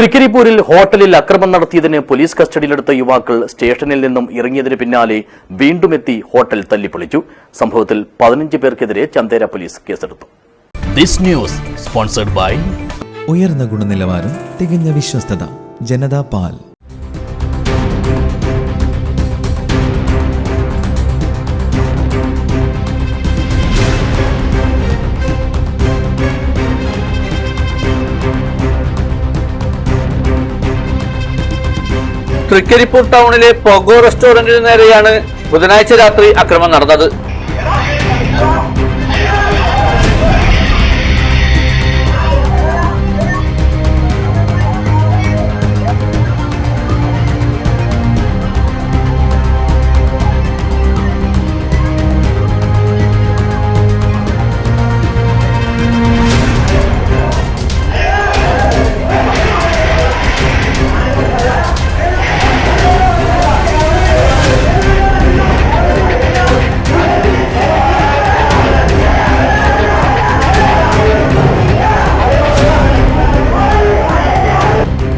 തൃക്കരിപ്പൂരിൽ ഹോട്ടലിൽ അക്രമം നടത്തിയതിന് പോലീസ് കസ്റ്റഡിയിലെടുത്ത യുവാക്കൾ സ്റ്റേഷനിൽ നിന്നും ഇറങ്ങിയതിന് പിന്നാലെ വീണ്ടും എത്തി ഹോട്ടൽ തല്ലിപ്പൊളിച്ചു. സംഭവത്തിൽ 15 പേർക്കെതിരെ ചന്തേര പോലീസ് കേസെടുത്തു. ദിസ് ന്യൂസ് സ്പോൺസർഡ് ബൈ ഉയർന്ന ഗുണനിലവാരം, തികഞ്ഞ വിശ്വസ്തത, ജനതാ പാൽ. തൃക്കരിപ്പൂർ ടൗണിലെ പൊഗോ റെസ്റ്റോറന്റിന് നേരെയാണ് ബുധനാഴ്ച രാത്രി ആക്രമണം നടന്നത്.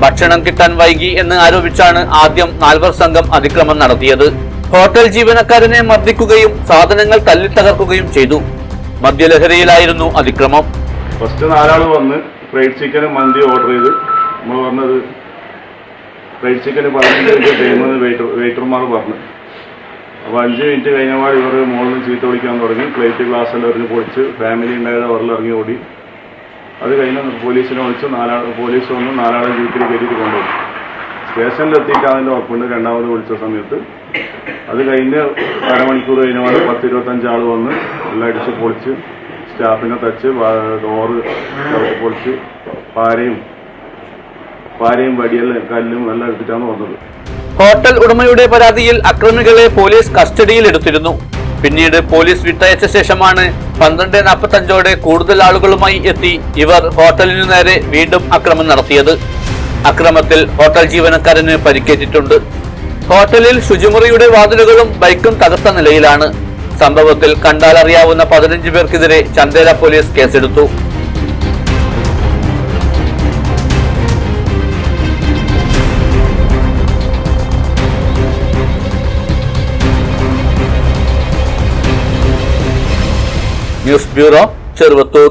ഭക്ഷണം കിട്ടാൻ വൈകി എന്ന് ആരോപിച്ചാണ് ആദ്യം 4 സംഘം അതിക്രമം നടത്തിയത്. ഹോട്ടൽ ജീവനക്കാരനെ മർദ്ദിക്കുകയും സാധനങ്ങൾ തല്ലി തകർക്കുകയും ചെയ്തു. മദ്യലഹരിയിലായിരുന്നു അതിക്രമം. ഫസ്റ്റ് 4 ആൾ വന്ന് ഫ്രൈഡ് ചിക്കനും മന്തി ഓർഡർ ചെയ്ത് നമ്മൾ പറഞ്ഞത് ഫ്രൈഡ് ചിക്കന് 15 മിനിറ്റ് ടൈമെന്ന് വെയിറ്റർമാർ പറഞ്ഞു. അപ്പോൾ 5 മിനിറ്റ് കഴിഞ്ഞപാട് ഇവർ മുകളിൽ ചീത്ത വിളിക്കാൻ തുടങ്ങി. പ്ലേറ്റ് ഗ്ലാസ് എല്ലാം എറിഞ്ഞ് പൊളിച്ച് ഫാമിലി ഉണ്ടായത് അവരിൽ ഇറങ്ങി ഓടി. അത് കഴിഞ്ഞ് പോലീസിനെ വിളിച്ച് പോലീസ് വന്ന് 4 ആളെ ജീപ്പിൽ കയറ്റിയിട്ട് കൊണ്ടുപോയി. സ്റ്റേഷനിലെത്തിയിട്ട് അതിൻ്റെ ഉറപ്പുണ്ട്. രണ്ടാമത് വിളിച്ച സമയത്ത് അത് കഴിഞ്ഞ് അരമണിക്കൂർ കഴിഞ്ഞപാട് 10-25 ആൾ വന്ന് എല്ലാം അടിച്ച് പൊളിച്ച് സ്റ്റാഫിനെ തച്ച് ഡോറ് പൊളിച്ച് പാരയും വടിയെല്ലാം കല്ലും എല്ലാം എടുത്തിട്ടാണ് വന്നത്. ഹോട്ടൽ ഉടമയുടെ പരാതിയിൽ അക്രമികളെ പോലീസ് കസ്റ്റഡിയിൽ എടുത്തിരുന്നു. പിന്നീട് പോലീസ് വിട്ടയച്ച ശേഷമാണ് 12:45 കൂടുതൽ ആളുകളുമായി എത്തി ഇവർ ഹോട്ടലിനു നേരെ വീണ്ടും ആക്രമണം നടത്തിയത്. അക്രമത്തിൽ ഹോട്ടൽ ജീവനക്കാരന് പരിക്കേറ്റിട്ടുണ്ട്. ഹോട്ടലിൽ ശുചിമുറിയുടെ വാതിലുകളും ബൈക്കും തകർത്ത നിലയിലാണ്. സംഭവത്തിൽ കണ്ടാലറിയാവുന്ന 15 പേർക്കെതിരെ ചന്തേര പോലീസ് കേസെടുത്തു. News bureau, Cheruvathur.